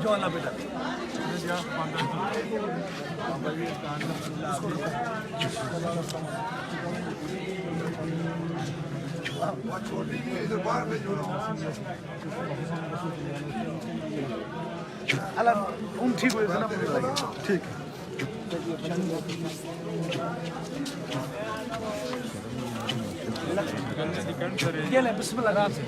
जो अल्लाह बेटा अल्लाह उन ठीक हुए ना ठीक ये ले बिस्मिल्लाह आराम से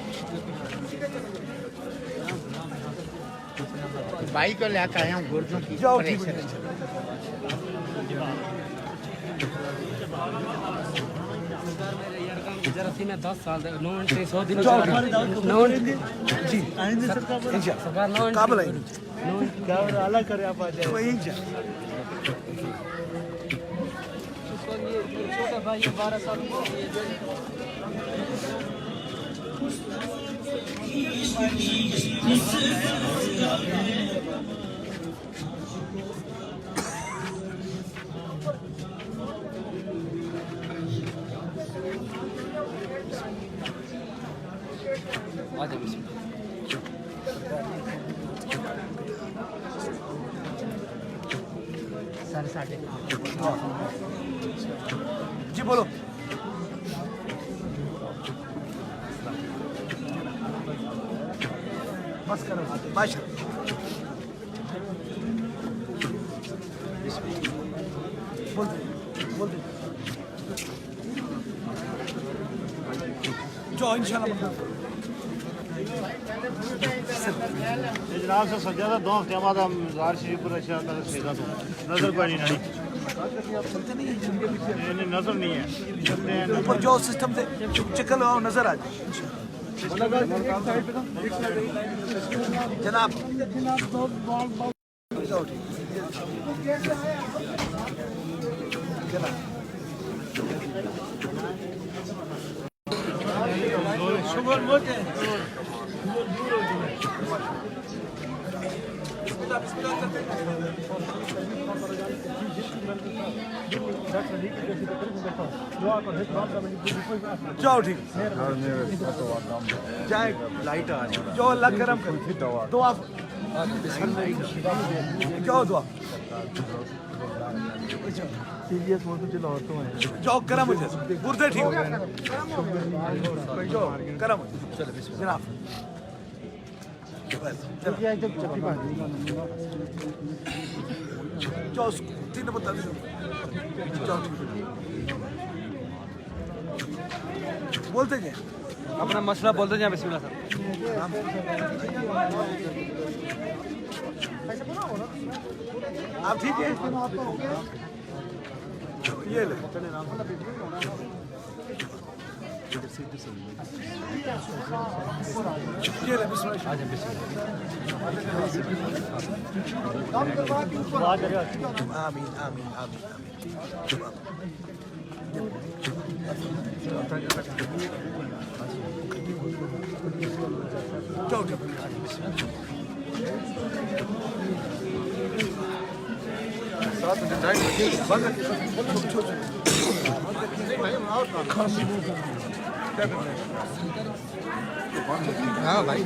बाइक को लेकर आया हूँ गुर्दों की जाओ ठीक है जरा सी मैं 10 साल 9 घंटे 100 दिन जाओ 9 जी आएंगे सरकार 9 काबल आएंगे क्या अलग करे आप आ जाए वहीं जा छोटा भाई 12 साल जी बोलो बस करो बादशाह बोल दे जो इंशाल्लाह जनाब से सजा था 2 हफ्ते बाद हम जार शरीफ पर अच्छा सेदा तो नजर पानी नहीं नजर नहीं है ऊपर जो सिस्टम से चक्कर लगाओ नजर आ जाए जनाब शुगर मोटे जाओ ठीक जाए लाइट आ जो अल्लाह करम कर दुआ जाओ दुआ सीरियस मोड में चलाओ तो जाओ करम हो जाए गुर्दे ठीक हो गए जाओ करम हो चलो जनाब जाओ 3 नंबर तक जाओ बोलते जाए अपना मसला बोलते जाए बिस्मिल्लाह सर आप ठीक है ये ले ये ले बिस्मिल्लाह आमीन आमीन आमीन जाओ हाँ भाई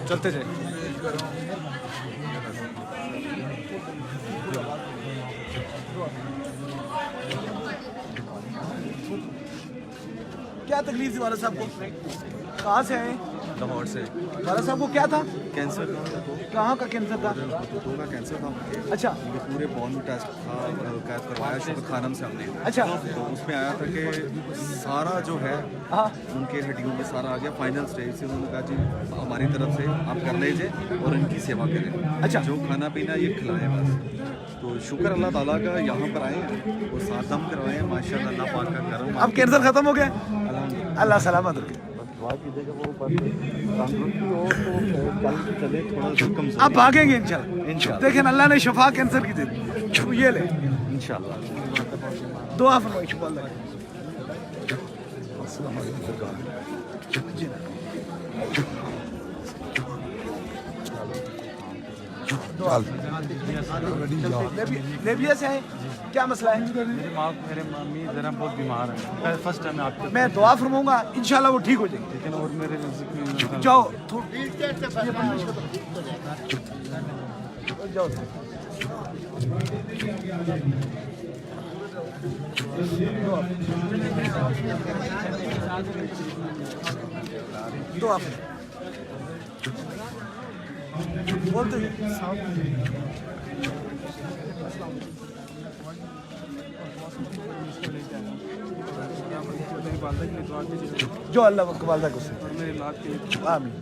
चलते जाए क्या तकलीफ थी वाला साहब को कहाँ से आए लाहौर से वाला साहब को क्या था कैंसर कहाँ का कैंसर था घुटनों का कैंसर था अच्छा उनके पूरे बॉन में टेस्ट था कैद करवाया शुगर खानम से हमने अच्छा तो उसमें आया था कि सारा जो है हाँ उनके हड्डियों में सारा आ गया फाइनल स्टेज से उन्होंने कहा जी हमारी तरफ से आप कर लीजिए और इनकी सेवा करें अच्छा जो खाना पीना ये खिलाएं बस तो शुक्र अल्लाह ताला का यहाँ पर आए और सादम करवाए माशाल्लाह अल्लाह पाक का करम अब कैंसर खत्म हो गया अल्हम्दुलिल्लाह अल्लाह सलामत रखे चले थोड़ा सा कम आप भागेंगे इंशाल्लाह देखिए अल्लाह ने शफा कैंसर की दी ये ले इंशाल्लाह दुआ फरमाइए शुक्र अल्लाह दुआ लेबिया से हैं, क्या मसला है? मेरे मम्मी जरा बहुत बीमार है, फर्स्ट टाइम आपके मैं दुआ फरमाऊंगा, इंशाल्लाह वो ठीक हो जाएगी। लेकिन और मेरे जाओ जाओ दुआ बोलते जो अल्लाह वालदा को आमीन।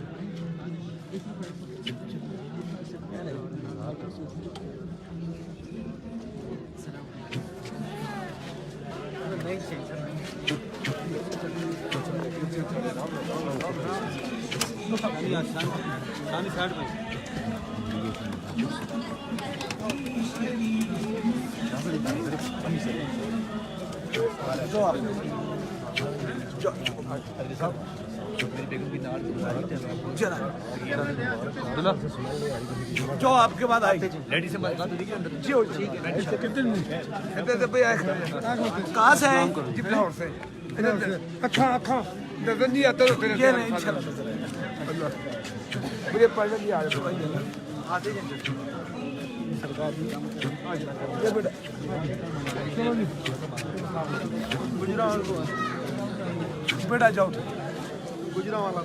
जो आपके बाद आई लेडी से बात जी हो कहाँ से है? लाहौर से। अखा अखा नजर नहीं आता तो फिर ये नहीं इंशाल्लाह मुझे पढ़ने नहीं आ रहा आते ये बेटा बेटा जाओ गुजरा वाला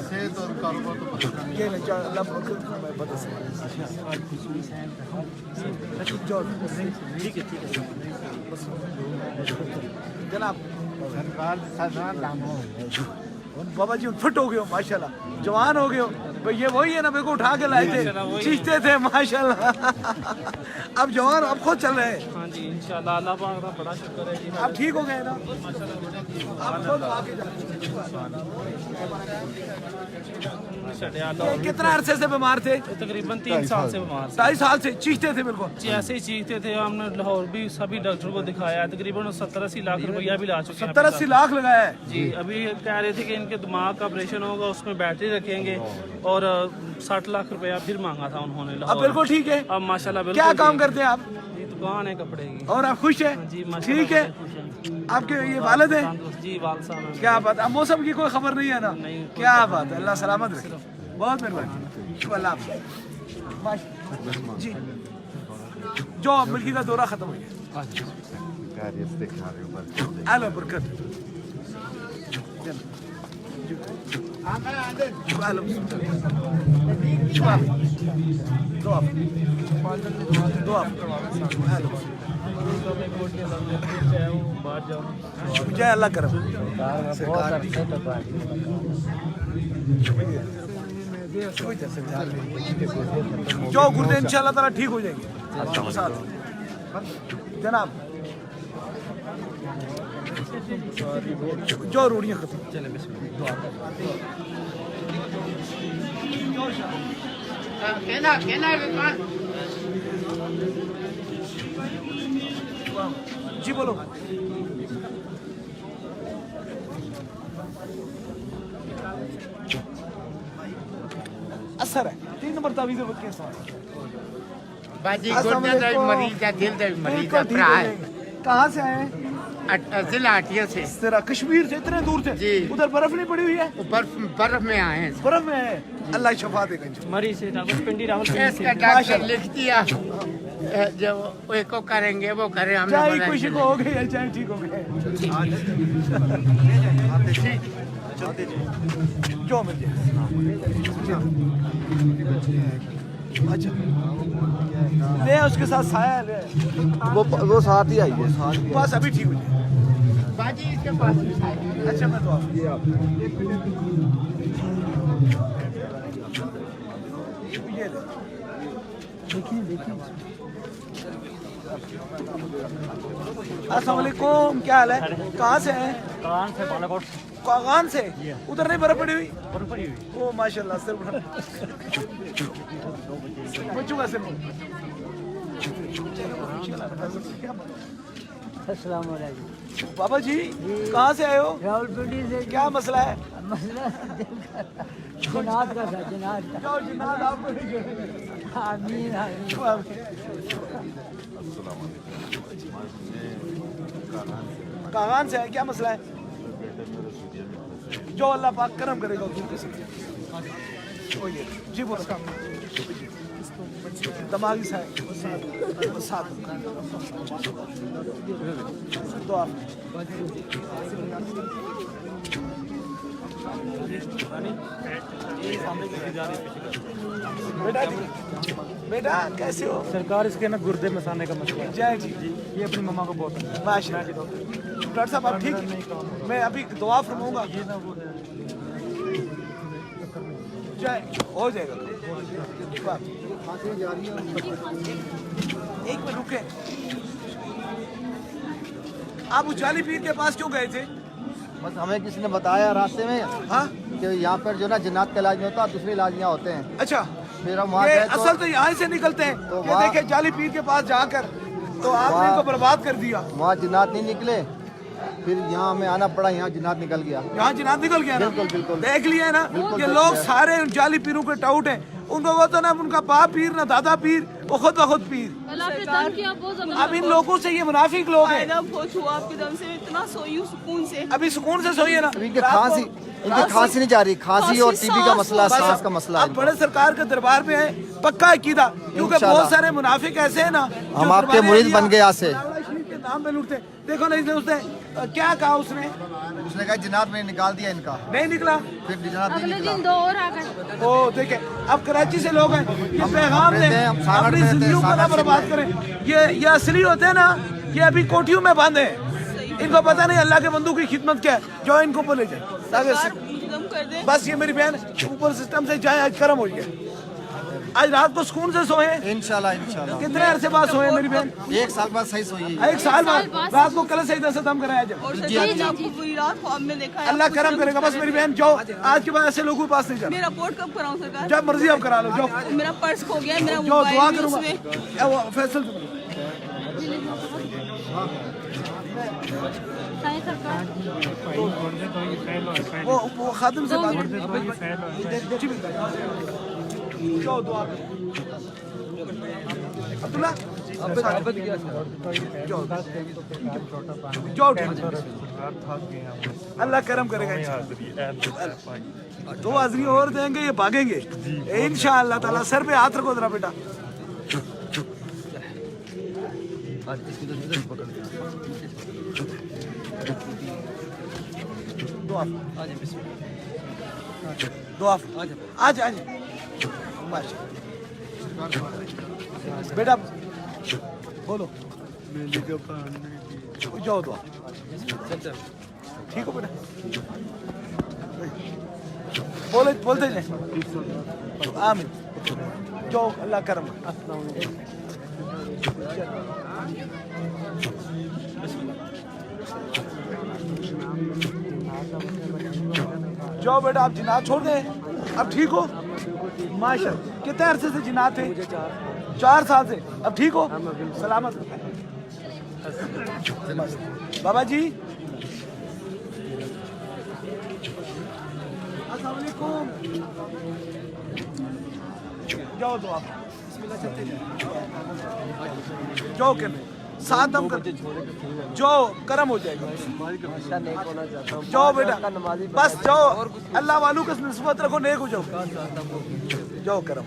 सेहत और कारोबार तो पता नहीं। ये नहीं अल्लाह बता ठीक है जनाब बाबा जी फिट हो गए हो माशाल्लाह, जवान हो गए हो भाई। ये वही है ना, मेरे को उठा के लाए थे, चीखते थे माशाल्लाह। अब जवान अब खुद चल रहे हैं। हाँ जी इंशाल्लाह, अल्लाह पाक का बड़ा शुक्र है जी। आप ठीक हो गए ना? आप खुद आगे ये कितना अरसे से बीमार थे? तकरीबन 3 साल से बीमार 2.5 साल से चीखते थे बिल्कुल। जी ऐसे ही चीखते थे। हमने लाहौर भी सभी डॉक्टर को दिखाया, तकरीबन 70-80 लाख रुपया भी ला चुके हैं। 70-80 लाख लगाया है जी। अभी कह रहे थे कि इनके दिमाग का ऑपरेशन होगा, उसमें बैटरी रखेंगे, और 60 लाख रुपया फिर मांगा था उन्होंने। अब बिल्कुल ठीक है। अब माशाल्लाह बिल्कुल। क्या काम करते हैं आप? ये दुकान है कपड़े की। और आप खुश हैं? जी ठीक है। आपके ये वालिद हैं? जी वाल साहब हैं। क्या बात। अब मौसम की कोई खबर नहीं है ना? क्या बात है, अल्लाह सलामत रखे। बहुत मेहरबानी अल्लाह जी। जो मुल्की का दौरा खत्म हो गया, आलो बरकत। जय अल्लाह करम। जो गुर्दे इंशाल्लाह ताला ठीक हो जाएंगे जनाब। जो रूढ़ियाँ खत्म। जी बोलो। असर है 3 नंबर तावीज़ के साथ बाजी गुर्दे का मरीज है, दिल का मरीज है, भरा है। कहाँ से आए हैं? जिला हटिया से। तेरा कश्मीर से इतने दूर थे जी। उधर बर्फ नहीं पड़ी हुई है? बर्फ में आए हैं। बर्फ में है। अल्लाह शफा देगा। मरीज से रावलपिंडी इसका डॉक्टर लिख दिया जो को करेंगे वो करें। हम चाहे खुशी को हो गई है, चाहे ठीक हो गए जो मिल जाए। अच्छा ले उसके साथ साया ले, वो साथ ही आई है, बस अभी ठीक हो जाए। बाजी इसके पास भी है। अच्छा मैं तो ये आप ये ले देखिए अस्सलाम वालेकुम, क्या हाल है? कहाँ से हैं? कान से बालाकोट से। कागान से? उधर नहीं बर्फ पड़ी हुई? बर्फ पड़ी हुई। ओ माशाल्लाह सिर बच्चों का सिर। अस्सलाम वालेकुम बाबा जी कहाँ से आए हो? रावलपिंडी से। क्या मसला है? मसला जनाब का था, जनाब का। जाओ जिन्नात आपको नहीं छोड़ेंगे। आमीन आमीन। कागान से है, क्या मसला है? जो अल्लाह पाक करम करेगा उसके से। ओ ये जी बोलो। दिमागी सा है साथ तो आप बेटा बेटा कैसे हो? सरकार इसके ना गुर्दे मसाने का मसला है। जय जी। ये अपनी मम्मा को बहुत है। माशाल्लाह। डॉक्टर साहब आप ठीक है? मैं अभी दुआ फरमाऊंगा। जय हो जाएगा। एक मिनट रुके। आप उजाली पीर के पास क्यों गए थे? बस हमें किसी ने बताया रास्ते में हाँ कि यहाँ पर जो ना जिन्नात का इलाज नहीं होता, दूसरे इलाज यहाँ होते हैं। अच्छा, फिर हम वहाँ ये गए असल तो यहाँ से निकलते हैं। तो ये वहाँ- देखे जाली पीर के पास जाकर तो आपने वहाँ- इनको बर्बाद कर दिया। वहाँ जिन्नात नहीं निकले, फिर यहाँ हमें आना पड़ा, यहाँ जिन्नात निकल गया। यहाँ जिनात निकल गया ना? बिल्कुल, बिल्कुल। देख लिया है ना? बिल्कुल ये देख लोग लिया। सारे उन जाली पीरों के टाउट हैं। उनको वो तो ना उनका बाप पीर ना दादा पीर, वो खुद ब खुद पीर। अब इन लोगों से ये मुनाफिक लोग हैं। बहुत हुआ आपके दम से, इतना सोई हूँ सुकून से। अभी सुकून से सोइए ना। इनके खांसी नहीं जा रही, खांसी और टीबी का मसला, बस सांस का मसला है अब बड़े सरकार के दरबार में है, पक्का अकीदा, क्योंकि इंशाल्लाह। बहुत सारे मुनाफिक ऐसे हैं ना जो हम आपके दरबार मुरीद एरिया बन गए यहाँ से। के नाम पे लूटते। देखो ना उसने क्या कहा, उसने कहा जिन्नात में निकाल दिया इनका, नहीं निकला। फिर जिन्नात नहीं अगले निकला। दिन 2 और आ गए। ओ देखे, अब कराची से लोग हैं, ये पैगाम रहते दें हैं, हम सागर अपनी में रहते हैं, जिंदगी को ना सागर से बर्बाद भी करें। ये असली होते हैं ना, ये अभी कोठियों में बंद है। इनको पता नहीं अल्लाह के बंदू की खिदमत क्या है। जो इनको ऊपर ले जाए खत्म कर दे। बस ये मेरी बहन ऊपर सिस्टम से जाए, आज कर्म हो गया। आज रात को सुकून से सोए। इंशाल्लाह इंशाल्लाह। कितने अरसे बाद सोए मेरी बहन? 1 साल बाद सही सोई है। 1 साल बाद रात को कल से इधर से दम कराया जब। और सरकार ने आपको पूरी रात ख्वाब में देखा है। अल्लाह आपको करम शर्म करेगा। बस मेरी बहन जाओ, आज के बाद ऐसे लोगों के पास नहीं जाना। मेरा रिपोर्ट कब कराऊं सरकार? जब मर्जी आप करा लो, जाओ मेरा पर्स खो गया है, मेरा जाओ, दुआ मोबाइल भी करूंगा। उसमें। ए, वो फैसल साईं सरकार। वो खादिम से बात जाओ, दुआ करो। अब्दुल्ला जाओ, अल्लाह करम करेगा इंशाअल्लाह। 2 हाज़री और देंगे, ये भागेंगे इंशाअल्लाह ताला। सर पे हाथ रखो जरा बेटा। दुआ आज आज बेटा बोलो। जाओ दुआ। ठीक हो बेटा? बोलते जाए आमीन। जाओ, अल्लाह करम। जाओ बेटा, आप जिन्नात छोड़ गए, अब ठीक हो? माशाअल्लाह। कितने अरसे से जिन्नात थे? 4 साल से। अब ठीक हो? सलामत बाबा जी। अस्सलाम वालेकुम। जाओ दुआ। जाओ करने, साथ दम कर, जाओ करम हो जाएगा। जाओ बेटा, बस जाओ, अल्लाह वालों का निस्बत रखो, नेक हो जाओ। जाओ करम।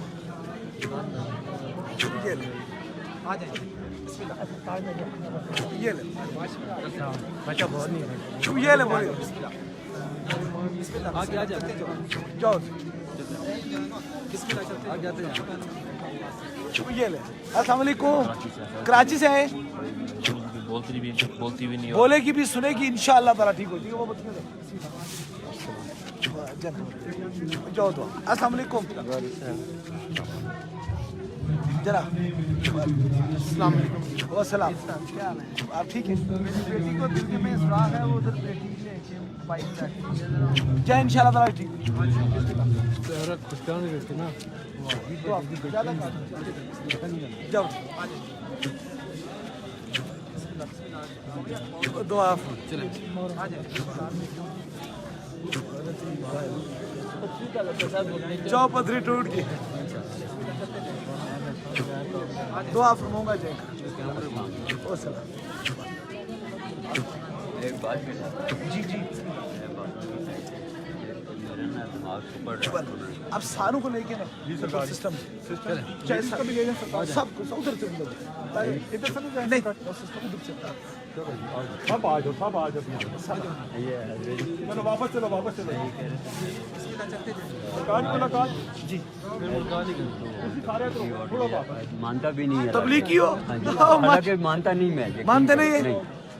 ये ले, ये ले, ये ले, बोलिए। जाओ, ये ले। अस्सलाम वालेकुम। कराची से आए? बोलती भी नहीं, बोलेगी भी, सुनेगी इंशाअल्लाह ताला ठीक हो जाएगी। वो जाओ तो। अस्सलाम वालेकुम जरा। अस्सलाम वालेकुम। वसलाम। क्या हाल है? आप ठीक है? बेटी को दिल में सुराख है, वो उधर बेटी लेके बाइक पे जय इंशाअल्लाह ताला ठीक। तो आप ज़्यादा जाओ, दुआ। जाओ पथरी टूट गई। दुआ फरमाऊंगा जय ओ सलाम। जी जी अब सारों को लेके ना सिस्टम सब उधर से इधर से नहीं सब आ जाओ चलो वापस चलो जी मानता भी नहीं है, तबलीगी हो हालांकि मानता नहीं मैं, मानते नहीं है।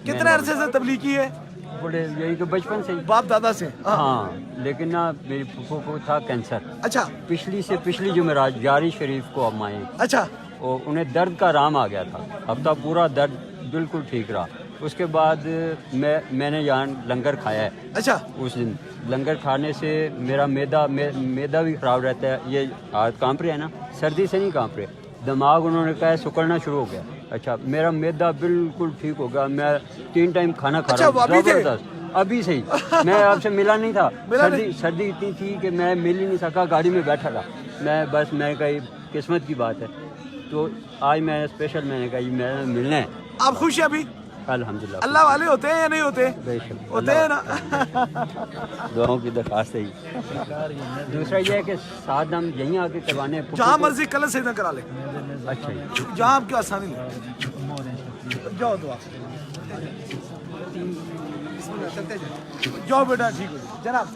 कितने अरसे से तबलीगी है? बड़े यही तो बचपन से ही। बाप दादा से? हाँ, लेकिन ना मेरी फूफो को था कैंसर। अच्छा पिछली जुमेरात जारी शरीफ को हम आए, अच्छा और उन्हें दर्द का आराम आ गया था, हफ्ता पूरा दर्द बिल्कुल ठीक रहा। उसके बाद मैंने यहाँ लंगर खाया है। अच्छा उस दिन लंगर खाने से मेरा मैदा भी खराब रहता है, ये हाथ कांप रहे हैं ना, सर्दी से नहीं कांप रहे, दिमाग उन्होंने कहा है सिकुड़ना शुरू हो गया। अच्छा मेरा मैदा बिल्कुल ठीक हो गया, मैं 3 टाइम खाना खा रहा हूँ जबरदस्त अभी से ही। मैं आपसे मिला नहीं था, सर्दी इतनी थी कि मैं मिल ही नहीं सका, गाड़ी में बैठा रहा मैं, बस मैं कही किस्मत की बात है। तो आज मैं स्पेशल मैंने कहा मैं मिलना है। आप खुश हैं अभी? अल्हम्दुलिल्लाह। अल्लाह वाले होते हैं या नहीं होते? बेशक होते हैं ना। दुआओं की दरखास्त है ही। दूसरा ये है कि साथ हम यहीं आके करवाने, जहाँ मर्जी कल से करा ले। अच्छा जी, जहाँ आपकी आसानी लगे। जाओ दुआ जाओ बेटा, ठीक हो जनाब।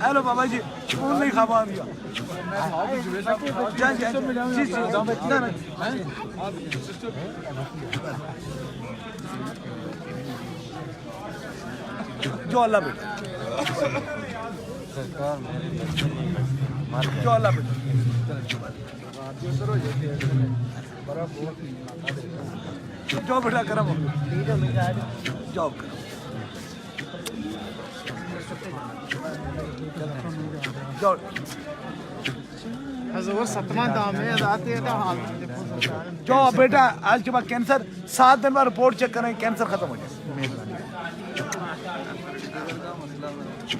हेलो बाबा जी, कौन नहीं खाबा दिया? जो अल्लाह बेटा, जो अल्लाह बेटा, जाओ बेटा करम हो, जाओ करम। हजूर सतमा दाम है आते हैं हाल जो बेटा आज के बाद कैंसर 7 दिन बाद रिपोर्ट चेक करें, कैंसर खत्म हो जाए।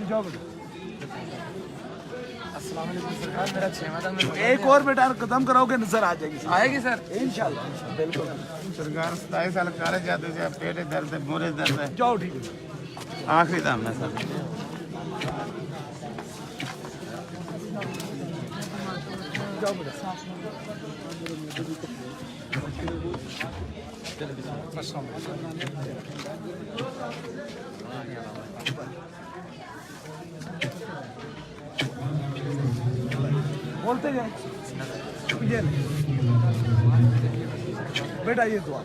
जाओ बेटा। अस्सलाम वालेकुम सरकार, मेरा 6 माह में एक और बेटा कदम कराओगे नजर आ जाएगी, आएगी सर इंशाल्लाह बिल्कुल। सरकार 27 साल काले जाते से पेट दर्द है, मोरे दर्द है, जाओ ठीक है। आखिरी दाम है सर। जाओ बेटा। बोलते जाए ये बेटा, ये दुआ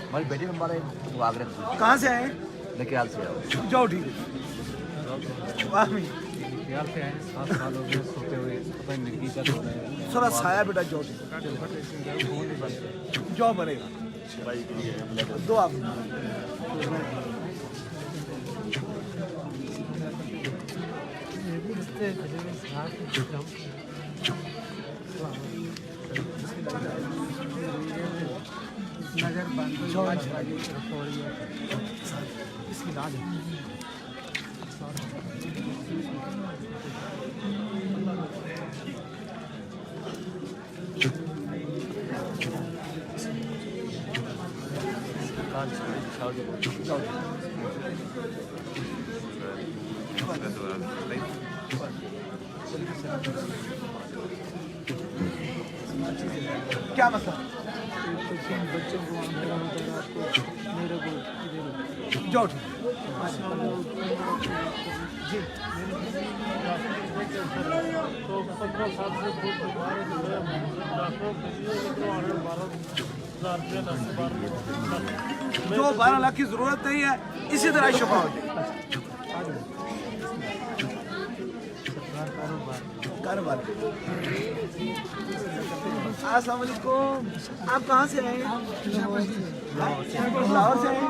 हमारी बेटी में हमारे वागरत कहाँ से आए? ख्याल से आओ। जाओ ठीक है। आमीन। थोड़ा साया बेटा, जाओ ठीक है। जाओ बनेगा दुआ। नजर बंद क्या मतलब? बच्चों को मेरे को जाओ ठीक जी। जो 12 लाख की जरूरत नहीं है, इसी तरह शफा हो जाए। कारोबार। अस्सलाम वालेकुम, आप कहाँ से आए? लाहौर से आए?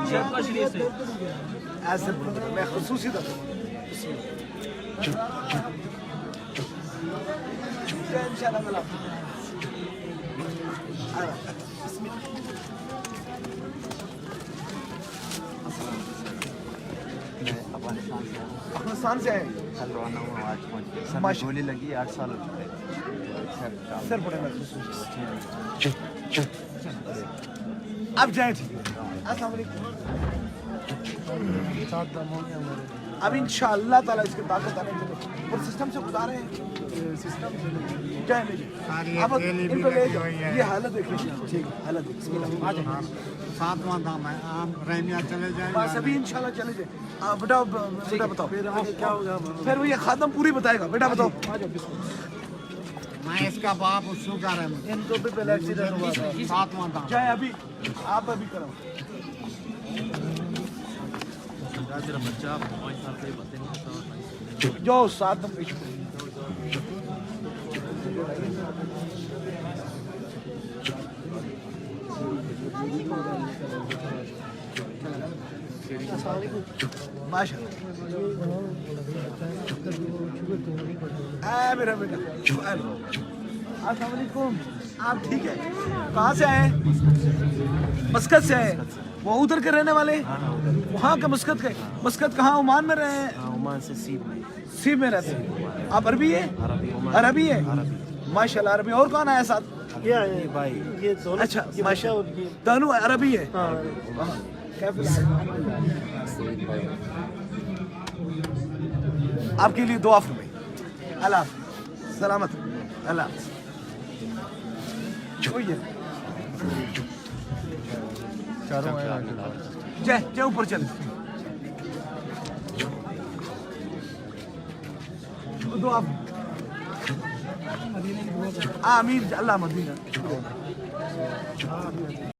ऐसे मैं खुसूसी था इंशाल्लाह। अफगानिस्तान से आए कल रवाना हुआ आज पहुंच गए सर माशा- गोली लगी 8 साल हो चुके सर पड़ेगा अब जाए ठीक है। अस्सलाम वालेकुम। अब इंशाअल्लाह ताला इसके ताकत आने के और सिस्टम से गुजारे हैं सिस्टम जाए ले अब इनको ले जाओ। ये हालत देखिए ठीक है हालत बिस्मिल्लाह 7वां दाम है आम रहमिया चले जाए बस अभी इंशाल्लाह चले जाए। बेटा बेटा बताओ फिर क्या होगा फिर वो ये खादम पूरी बताएगा बेटा बताओ मैं इसका बाप शुगर है इनको भी पहले एक्सीडेंट हुआ था 7वां दाम चाहे अभी आप अभी करो जो साथ में पेश माशाल्लाह मेरा बेटा अस्सलाम वालेकुम। आप ठीक है कहाँ से आए मस्कत से आए वो उधर के रहने वाले वहाँ के मस्कत कहाँ ओमान में रहे हैं ओमान से सीब में रहते हैं आप अरबी है अरबी है माशाल्लाह अरबी और कौन आया साथ ये भाई ये दोनों अच्छा माशाल्लाह दोनों अरबी है आपके लिए दुआ फरमाई अल्लाह सलामत अल्लाह जय जय ऊपर चल दुआ आमीन अल्लाह मदीना